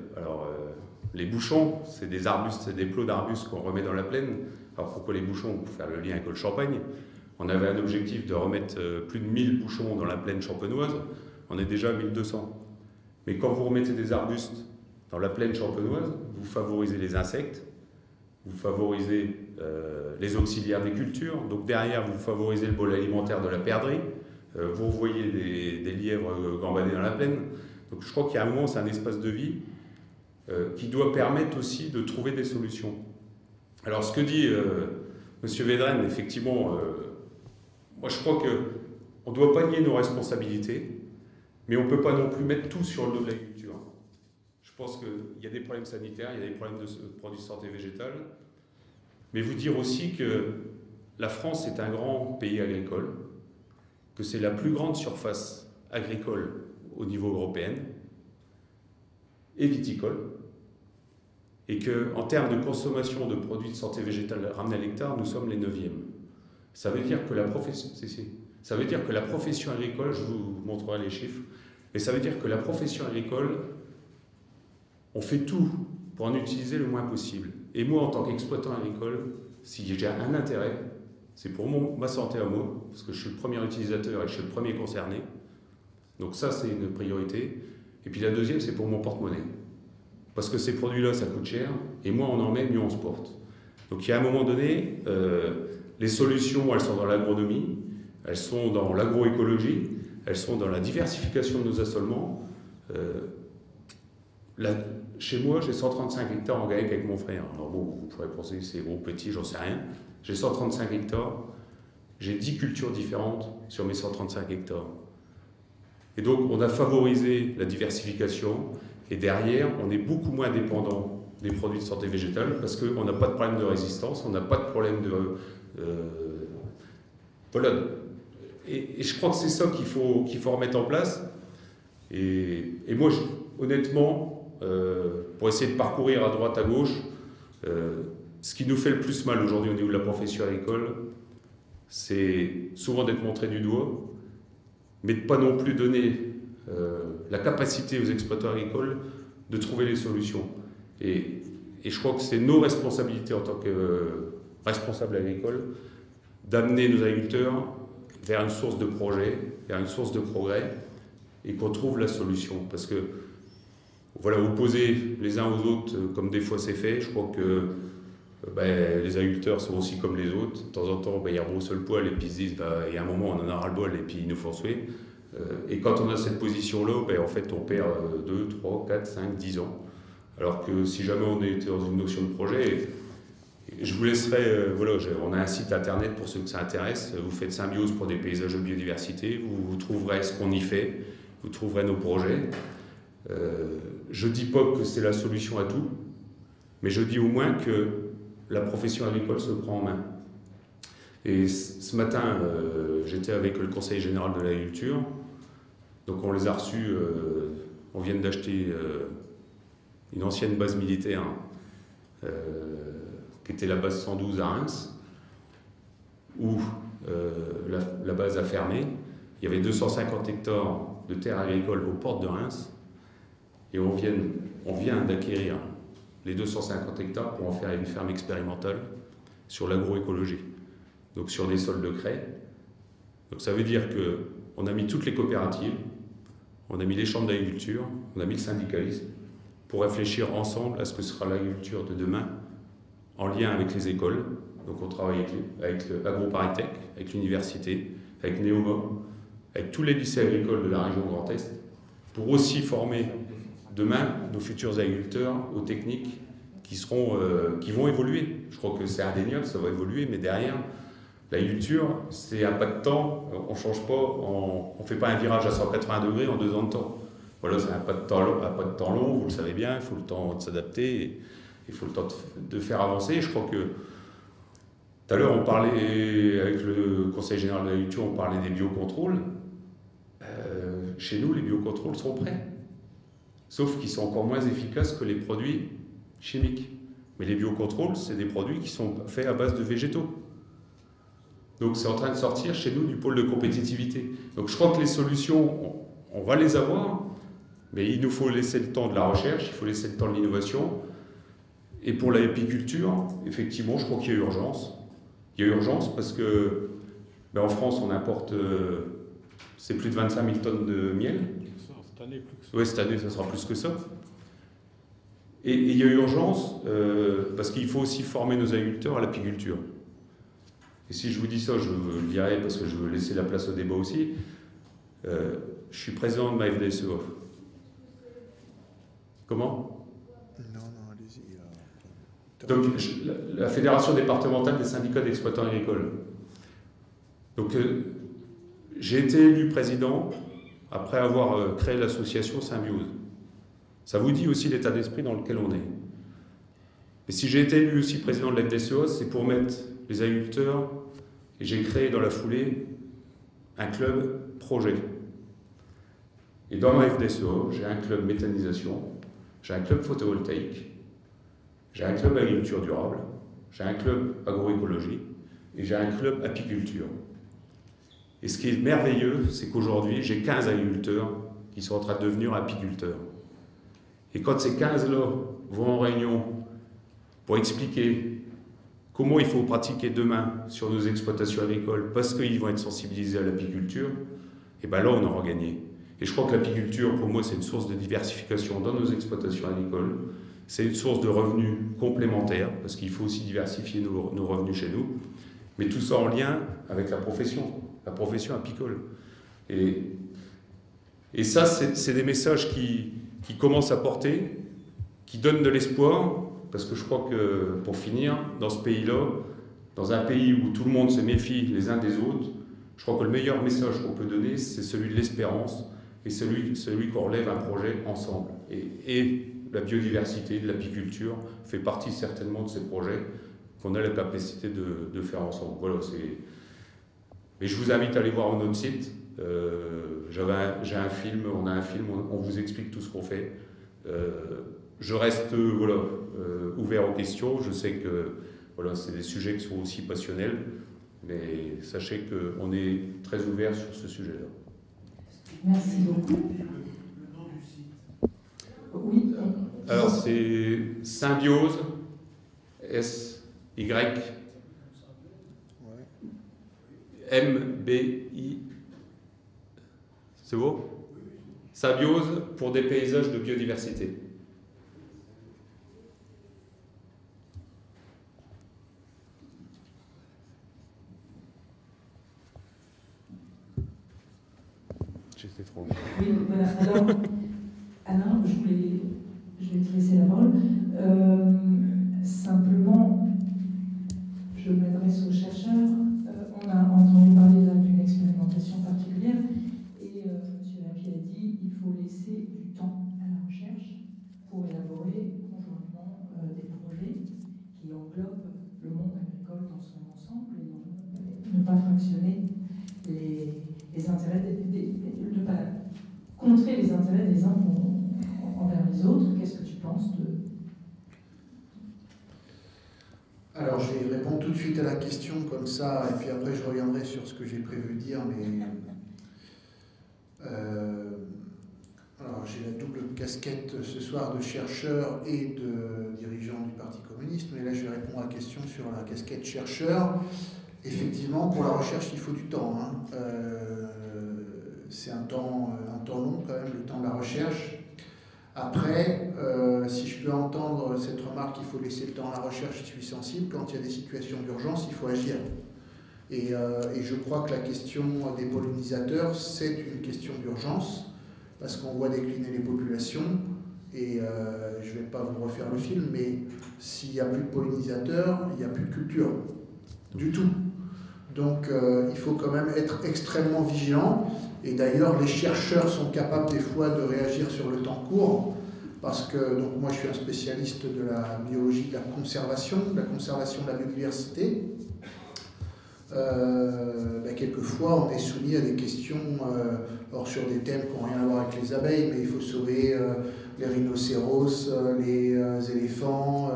les bouchons, c'est des arbustes, c'est des plots d'arbustes qu'on remet dans la plaine. Alors pourquoi les bouchons? Pour faire le lien avec le champagne. On avait un objectif de remettre plus de 1000 bouchons dans la plaine champenoise. On est déjà à 1200. Mais quand vous remettez des arbustes dans la plaine champenoise, vous favorisez les insectes, vous favorisez les auxiliaires des cultures, donc derrière vous favorisez le bol alimentaire de la perdrix, vous voyez des lièvres gambader dans la plaine. Donc je crois qu'il y a un moment, c'est un espace de vie qui doit permettre aussi de trouver des solutions. Alors ce que dit M. Védrenne, effectivement, moi je crois qu'on ne doit pas nier nos responsabilités, mais on ne peut pas non plus mettre tout sur le dos de l'agriculture. Je pense qu'il y a des problèmes sanitaires, il y a des problèmes de produits de santé végétale, mais vous dire aussi que la France est un grand pays agricole, que c'est la plus grande surface agricole au niveau européen et viticole, et qu'en termes de consommation de produits de santé végétale ramenés à l'hectare, nous sommes les 9e. Ça veut dire que la profession agricole, je vous montrerai les chiffres, mais ça veut dire que la profession agricole, on fait tout pour en utiliser le moins possible. Et moi, en tant qu'exploitant agricole, si j'ai un intérêt, c'est pour ma santé à moi, parce que je suis le premier utilisateur et je suis le premier concerné. Donc ça, c'est une priorité. Et puis la deuxième, c'est pour mon porte-monnaie. Parce que ces produits-là, ça coûte cher, et moins on en met, mieux on se porte. Donc il y a un moment donné, les solutions, elles sont dans l'agronomie, elles sont dans l'agroécologie, elles sont dans la diversification de nos assolements. Chez moi, j'ai 135 hectares en GAEC avec mon frère. Alors bon, vous pourrez penser que c'est gros, petit, j'en sais rien. J'ai 135 hectares, j'ai 10 cultures différentes sur mes 135 hectares. Et donc, on a favorisé la diversification, et derrière, on est beaucoup moins dépendant des produits de santé végétale, parce qu'on n'a pas de problème de résistance, on n'a pas de problème de... voilà. Et je crois que c'est ça qu'il faut remettre en place. Et moi, honnêtement, pour essayer de parcourir à droite, à gauche, ce qui nous fait le plus mal aujourd'hui au niveau de la profession agricole, c'est souvent d'être montré du doigt, mais de ne pas non plus donner la capacité aux exploitants agricoles de trouver les solutions. Et je crois que c'est nos responsabilités en tant que responsables agricoles d'amener nos agriculteurs vers une source de projet, vers une source de progrès, et qu'on trouve la solution. Parce que, voilà, opposer les uns aux autres, comme des fois c'est fait, je crois que les agriculteurs sont aussi comme les autres. De temps en temps, ils rebroussent le poil et puis ils se disent, il y a un moment, on en a ras-le-bol et puis ils nous font suer. Et quand on a cette position-là, en fait, on perd 2, 3, 4, 5, 10 ans. Alors que si jamais on était dans une notion de projet, je vous laisserai, on a un site internet pour ceux que ça intéresse, vous faites Symbiose pour des paysages de biodiversité, vous trouverez ce qu'on y fait, vous trouverez nos projets. Je ne dis pas que c'est la solution à tout, mais je dis au moins que la profession agricole se prend en main. Et ce matin, j'étais avec le Conseil général de l'agriculture, donc on les a reçus, on vient d'acheter une ancienne base militaire, qui était la base 112 à Reims, où la base a fermé. Il y avait 250 hectares de terres agricoles aux portes de Reims, et on vient d'acquérir les 250 hectares pour en faire une ferme expérimentale sur l'agroécologie, donc sur des sols de craie. Donc ça veut dire qu'on a mis toutes les coopératives, on a mis les chambres d'agriculture, on a mis le syndicalisme, pour réfléchir ensemble à ce que sera l'agriculture de demain, en lien avec les écoles. Donc on travaille avec AgroParisTech, avec l'université, avec Neoma, avec tous les lycées agricoles de la région Grand Est, pour aussi former demain nos futurs agriculteurs aux techniques qui vont évoluer. Je crois que c'est indéniable, ça va évoluer, mais derrière, l'agriculture, c'est un pas de temps, on ne change pas, on ne fait pas un virage à 180 degrés en 2 ans de temps. Voilà, c'est un pas de temps long, vous le savez bien, il faut le temps de s'adapter, il faut le temps de faire avancer. Je crois que tout à l'heure, on parlait, avec le Conseil général de l'agriculture, on parlait des biocontrôles. Chez nous, les biocontrôles sont prêts. Sauf qu'ils sont encore moins efficaces que les produits chimiques. Mais les biocontrôles, c'est des produits qui sont faits à base de végétaux. Donc c'est en train de sortir chez nous du pôle de compétitivité. Donc je crois que les solutions, on va les avoir, mais il nous faut laisser le temps de la recherche, il faut laisser le temps de l'innovation. Et pour l'apiculture, effectivement, je crois qu'il y a urgence. Il y a urgence parce que en France, on importe c'est plus de 25 000 tonnes de miel. Cette année, plus que ça. Oui, cette année, ça sera plus que ça. Et il y a urgence parce qu'il faut aussi former nos agriculteurs à l'apiculture. Et si je vous dis ça, je le dirai parce que je veux laisser la place au débat aussi. Je suis président de ma FDSEA. Comment ? Non, allez-y. Donc, la Fédération départementale des syndicats d'exploitants agricoles. Donc, j'ai été élu président après avoir créé l'association Symbiose. Ça vous dit aussi l'état d'esprit dans lequel on est. Mais si j'ai été élu aussi président de la FDSEA, c'est pour mettre les agriculteurs, et j'ai créé dans la foulée un club projet. Et dans ma FDSEA, j'ai un club méthanisation, j'ai un club photovoltaïque, j'ai un club agriculture durable, j'ai un club agroécologie et j'ai un club apiculture. Et ce qui est merveilleux, c'est qu'aujourd'hui, j'ai 15 agriculteurs qui sont en train de devenir apiculteurs. Et quand ces 15-là vont en réunion pour expliquer comment il faut pratiquer demain sur nos exploitations agricoles parce qu'ils vont être sensibilisés à l'apiculture, et bien là, on aura gagné. Et je crois que l'apiculture, pour moi, c'est une source de diversification dans nos exploitations agricoles. C'est une source de revenus complémentaires, parce qu'il faut aussi diversifier nos revenus chez nous. Mais tout ça en lien avec la profession apicole. Et ça, c'est des messages qui commencent à porter, qui donnent de l'espoir, parce que je crois que, pour finir, dans ce pays-là, dans un pays où tout le monde se méfie les uns des autres, je crois que le meilleur message qu'on peut donner, c'est celui de l'espérance, et celui qu'on relève un projet ensemble. Et la biodiversité, l'apiculture fait partie certainement de ces projets qu'on a la capacité de faire ensemble. Voilà, mais je vous invite à aller voir notre site. J'ai un film, on a un film, on vous explique tout ce qu'on fait. Je reste ouvert aux questions. Je sais que c'est des sujets qui sont aussi passionnels, mais sachez qu'on est très ouvert sur ce sujet-là. Merci beaucoup. Le nom du site. Oui. Alors c'est Symbiose, S-Y, M-B-I. C'est beau? Symbiose pour des paysages de biodiversité. J'étais trop. Oui, voilà. Alors, Alain, je vais te laisser la parole. Simplement, je m'adresse aux chercheurs. On a entendu parler là d'une expérimentation particulière et M. Lapie a dit qu'il faut laisser du temps à la recherche pour élaborer conjointement des projets qui englobent le monde agricole dans son ensemble et ne pas fractionner les intérêts ne pas contrer les intérêts des uns envers les autres. Qu'est-ce que tu penses de... Alors, je vais répondre tout de suite à la question comme ça, et puis après je reviendrai sur ce que j'ai prévu de dire, mais... alors, j'ai la double casquette ce soir de chercheur et de dirigeant du Parti communiste, mais là je vais répondre à la question sur la casquette chercheur. Effectivement, pour la recherche, il faut du temps. Hein. C'est un temps long quand même, le temps de la recherche. Après, si je peux entendre cette remarque, il faut laisser le temps à la recherche, je suis sensible. Quand il y a des situations d'urgence, il faut agir. Et je crois que la question des pollinisateurs, c'est une question d'urgence, parce qu'on voit décliner les populations. Et je ne vais pas vous refaire le film, mais s'il n'y a plus de pollinisateurs, il n'y a plus de culture. Du tout. Donc il faut quand même être extrêmement vigilant. Et d'ailleurs, les chercheurs sont capables des fois de réagir sur le temps court, parce que donc moi je suis un spécialiste de la biologie de la conservation de la biodiversité. Quelquefois, on est soumis à des questions sur des thèmes qui n'ont rien à voir avec les abeilles, mais il faut sauver les rhinocéros, les éléphants,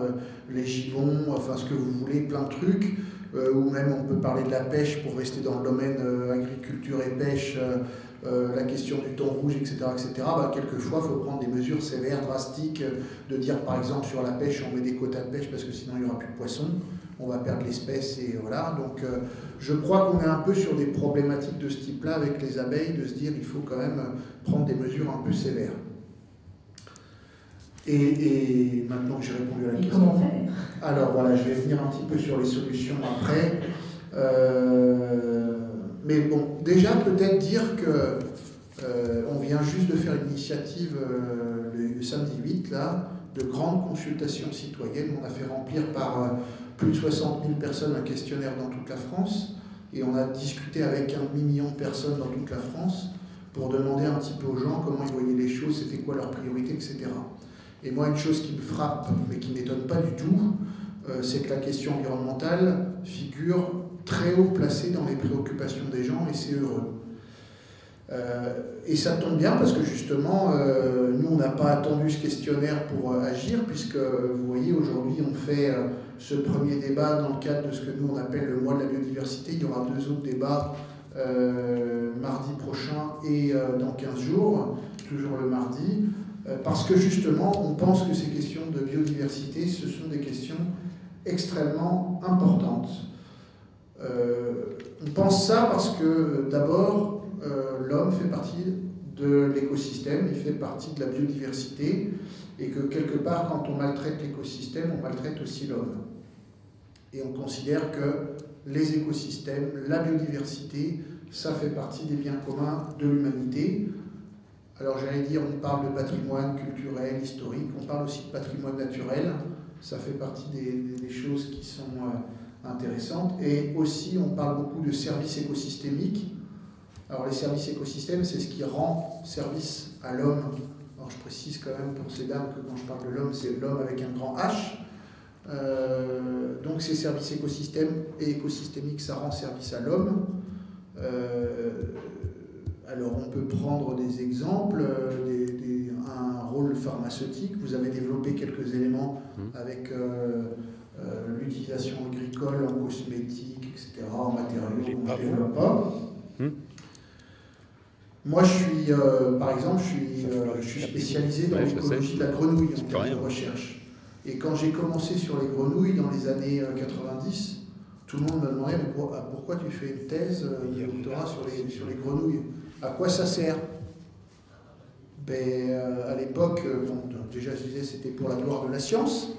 les gibbons, enfin ce que vous voulez, plein de trucs. Ou même on peut parler de la pêche pour rester dans le domaine agriculture et pêche, la question du thon rouge, etc. Quelquefois, il faut prendre des mesures sévères, drastiques, de dire par exemple sur la pêche, on met des quotas de pêche parce que sinon il n'y aura plus de poissons, on va perdre l'espèce et voilà. Donc je crois qu'on est un peu sur des problématiques de ce type-là avec les abeilles, de se dire il faut quand même prendre des mesures un peu sévères. Et maintenant que j'ai répondu à la question... Comment faire? Alors voilà, je vais venir un petit peu sur les solutions après. Mais bon, déjà peut-être dire que on vient juste de faire une initiative le samedi 8, là, de grandes consultations citoyennes. On a fait remplir par plus de 60 000 personnes un questionnaire dans toute la France. Et on a discuté avec 1,5 million de personnes dans toute la France pour demander un petit peu aux gens comment ils voyaient les choses, c'était quoi leurs priorités, etc. Et moi, une chose qui me frappe, mais qui ne m'étonne pas du tout, c'est que la question environnementale figure très haut placée dans les préoccupations des gens, et c'est heureux. Et ça tombe bien parce que justement, nous, on n'a pas attendu ce questionnaire pour agir, puisque vous voyez, aujourd'hui, on fait ce premier débat dans le cadre de ce que nous, on appelle le mois de la biodiversité. Il y aura 2 autres débats mardi prochain et dans 15 jours, toujours le mardi. Parce que justement, on pense que ces questions de biodiversité, ce sont des questions extrêmement importantes. On pense ça parce que d'abord, l'homme fait partie de l'écosystème, il fait partie de la biodiversité, et que quelque part, quand on maltraite l'écosystème, on maltraite aussi l'homme. Et on considère que les écosystèmes, la biodiversité, ça fait partie des biens communs de l'humanité. Alors j'allais dire, on parle de patrimoine culturel, historique, on parle aussi de patrimoine naturel, ça fait partie des choses qui sont intéressantes. Et aussi, on parle beaucoup de services écosystémiques. Alors les services écosystèmes, c'est ce qui rend service à l'homme. Alors je précise quand même pour ces dames que quand je parle de l'homme, c'est l'homme avec un grand H. Donc ces services écosystèmes et écosystémiques, ça rend service à l'homme. Alors on peut prendre des exemples, un rôle pharmaceutique. Vous avez développé quelques éléments avec l'utilisation agricole en cosmétique, etc., en matériaux, on ne développe pas. Moi, je suis, par exemple, je suis spécialisé dans l'écologie de la grenouille en termes de recherche. Et quand j'ai commencé sur les grenouilles dans les années 90, tout le monde me demandait mais pourquoi tu fais une thèse de doctorat sur les grenouilles? À quoi ça sert? Ben, à l'époque, bon, déjà je disais c'était pour la gloire de la science,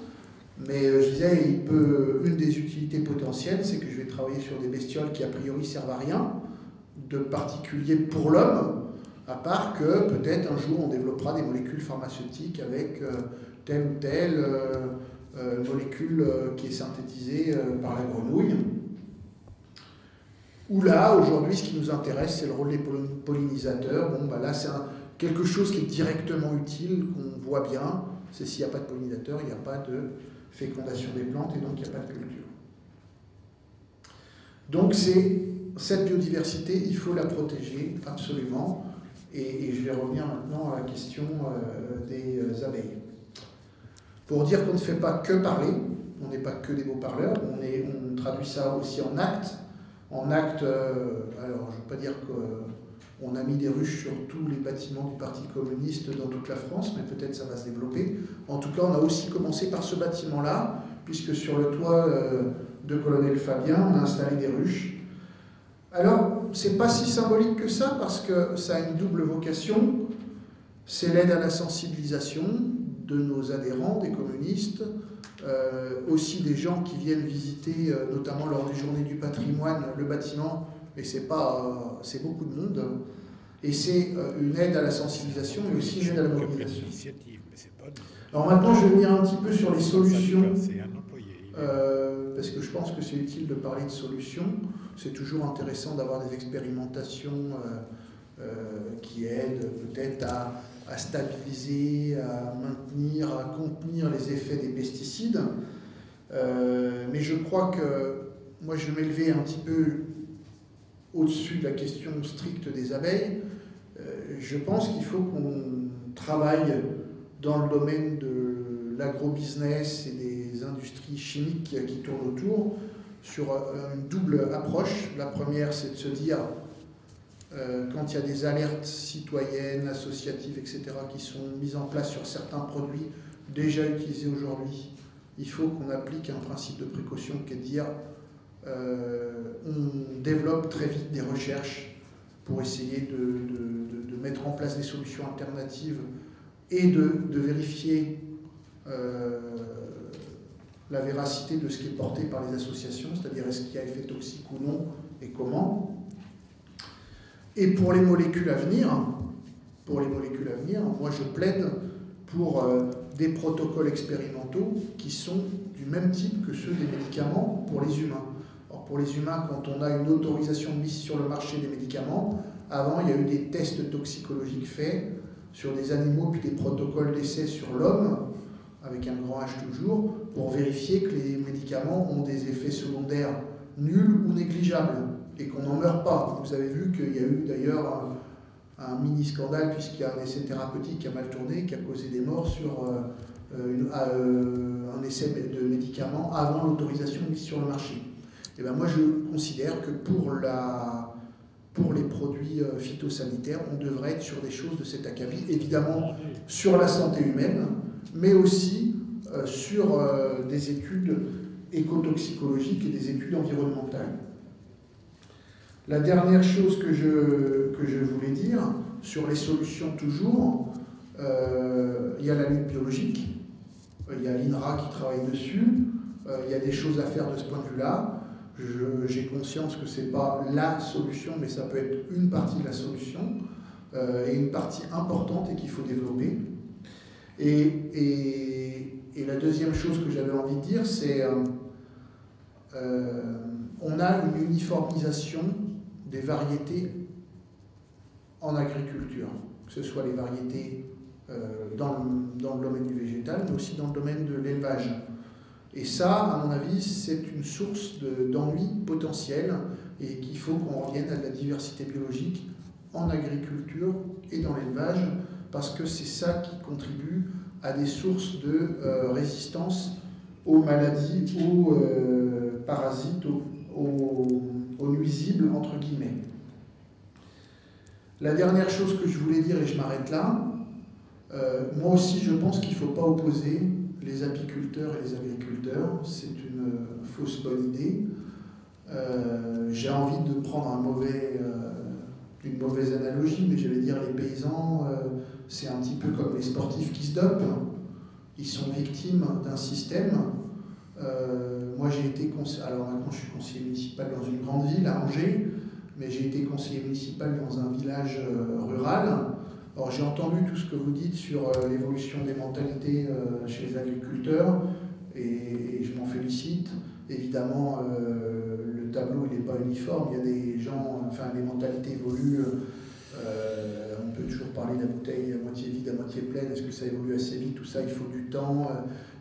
mais je disais une des utilités potentielles, c'est que je vais travailler sur des bestioles qui a priori servent à rien, de particulier pour l'homme, à part que peut-être un jour on développera des molécules pharmaceutiques avec telle ou telle molécule qui est synthétisée par la grenouille. Ou là, aujourd'hui, ce qui nous intéresse, c'est le rôle des pollinisateurs. Bon, bah là, c'est quelque chose qui est directement utile, qu'on voit bien, c'est s'il n'y a pas de pollinisateurs, il n'y a pas de fécondation des plantes et donc il n'y a pas de culture. Donc cette biodiversité, il faut la protéger absolument. Et je vais revenir maintenant à la question des abeilles. Pour dire qu'on ne fait pas que parler, on n'est pas que des beaux parleurs, on traduit ça aussi en actes. En actes, alors je ne veux pas dire qu'on a mis des ruches sur tous les bâtiments du Parti communiste dans toute la France, mais peut-être ça va se développer. En tout cas, on a aussi commencé par ce bâtiment-là, puisque sur le toit de Colonel Fabien, on a installé des ruches. Alors, c'est pas si symbolique que ça, parce que ça a une double vocation. C'est l'aide à la sensibilisation de nos adhérents, des communistes, aussi des gens qui viennent visiter, notamment lors des journées du patrimoine, le bâtiment, et c'est beaucoup de monde. Et c'est une aide à la sensibilisation, mais aussi une aide à la mobilisation. Alors maintenant, je vais venir un petit peu sur les solutions, parce que je pense que c'est utile de parler de solutions. C'est toujours intéressant d'avoir des expérimentations qui aident peut-être à stabiliser, à maintenir, à contenir les effets des pesticides. Mais je crois que moi, je vais m'élever un petit peu au-dessus de la question stricte des abeilles. Je pense qu'il faut qu'on travaille dans le domaine de l'agrobusiness et des industries chimiques qui tournent autour sur une double approche. La première, c'est de se dire, quand il y a des alertes citoyennes, associatives, etc., qui sont mises en place sur certains produits déjà utilisés aujourd'hui, il faut qu'on applique un principe de précaution qui est de dire on développe très vite des recherches pour essayer de mettre en place des solutions alternatives et de vérifier la véracité de ce qui est porté par les associations, c'est-à-dire est-ce qu'il y a effet toxique ou non et comment. Et pour les molécules à venir, moi je plaide pour des protocoles expérimentaux qui sont du même type que ceux des médicaments pour les humains. Alors pour les humains, quand on a une autorisation de mise sur le marché des médicaments, avant il y a eu des tests toxicologiques faits sur des animaux, puis des protocoles d'essai sur l'homme, avec un grand H toujours, pour vérifier que les médicaments ont des effets secondaires nuls ou négligeables, et qu'on n'en meurt pas. Vous avez vu qu'il y a eu d'ailleurs un mini-scandale, puisqu'il y a un essai thérapeutique qui a mal tourné, qui a causé des morts sur un essai de médicaments avant l'autorisation de mise sur le marché. Et bien moi je considère que pour les produits phytosanitaires, on devrait être sur des choses de cet acabit, évidemment sur la santé humaine, mais aussi sur des études écotoxicologiques et des études environnementales. La dernière chose que je voulais dire, sur les solutions toujours, il y a la lutte biologique, il y a l'INRA qui travaille dessus, il y a des choses à faire de ce point de vue-là. J'ai conscience que ce n'est pas la solution, mais ça peut être une partie de la solution, et une partie importante et qu'il faut développer. Et la deuxième chose que j'avais envie de dire, c'est on a une uniformisation des variétés en agriculture, que ce soit les variétés dans le domaine du végétal, mais aussi dans le domaine de l'élevage. Et ça, à mon avis, c'est une source d'ennui potentiel et qu'il faut qu'on revienne à de la diversité biologique en agriculture et dans l'élevage, parce que c'est ça qui contribue à des sources de résistance aux maladies, aux parasites, aux nuisibles, entre guillemets. La dernière chose que je voulais dire, et je m'arrête là, moi aussi je pense qu'il ne faut pas opposer les apiculteurs et les agriculteurs. C'est une fausse bonne idée. J'ai envie de prendre une mauvaise analogie, mais je vais dire les paysans, c'est un petit peu comme les sportifs qui se dopent. Ils sont victimes d'un système. Moi j'ai été conseiller, alors maintenant je suis conseiller municipal dans une grande ville, à Angers, mais j'ai été conseiller municipal dans un village rural. Alors j'ai entendu tout ce que vous dites sur l'évolution des mentalités chez les agriculteurs, et je m'en félicite. Évidemment, le tableau il n'est pas uniforme, il y a des gens, enfin les mentalités évoluent. On peut toujours parler de la bouteille à moitié vide, à moitié pleine, est-ce que ça évolue assez vite, tout ça, il faut du temps,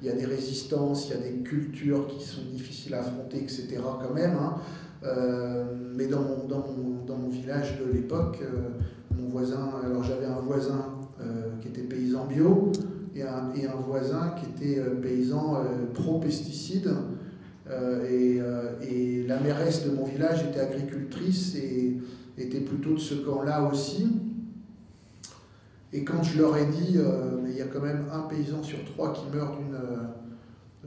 il y a des résistances, il y a des cultures qui sont difficiles à affronter, etc. quand même. Hein. Mais dans mon village de l'époque, mon voisin, alors j'avais un voisin qui était paysan bio et un voisin qui était paysan pro-pesticides. Et la mairesse de mon village était agricultrice et était plutôt de ce camp-là aussi. Et quand je leur ai dit, mais il y a quand même un paysan sur 3 qui meurt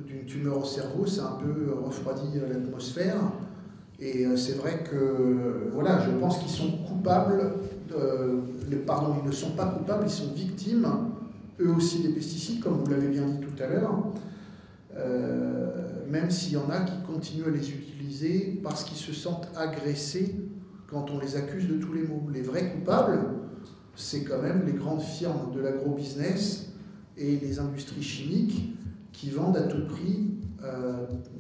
d'une tumeur au cerveau, ça a un peu refroidi l'atmosphère. Et c'est vrai que, voilà, je pense qu'ils sont coupables, pardon, ils ne sont pas coupables, ils sont victimes, eux aussi, des pesticides, comme vous l'avez bien dit tout à l'heure, même s'il y en a qui continuent à les utiliser parce qu'ils se sentent agressés quand on les accuse de tous les maux. Les vrais coupables, c'est quand même les grandes firmes de l'agro-business et les industries chimiques qui vendent à tout prix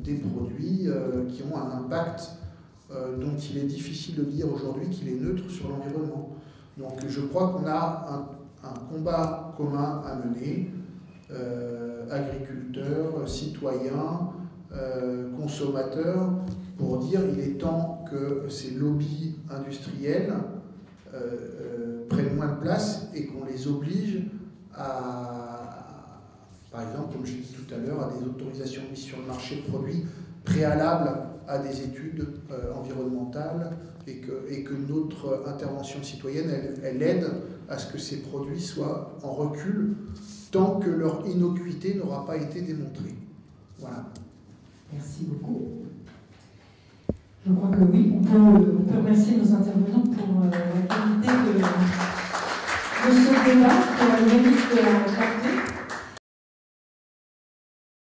des produits qui ont un impact dont il est difficile de dire aujourd'hui qu'il est neutre sur l'environnement. Donc je crois qu'on a un combat commun à mener, agriculteurs, citoyens, consommateurs, pour dire qu'il est temps que ces lobbies industriels prennent moins de place et qu'on les oblige à, par exemple, comme je l'ai dit tout à l'heure, à des autorisations de mise sur le marché de produits préalables à des études environnementales et que notre intervention citoyenne, elle aide à ce que ces produits soient en recul tant que leur innocuité n'aura pas été démontrée. Voilà. Merci beaucoup. Je crois que oui, on peut remercier nos intervenants pour la qualité de ce débat, pour la mérite de la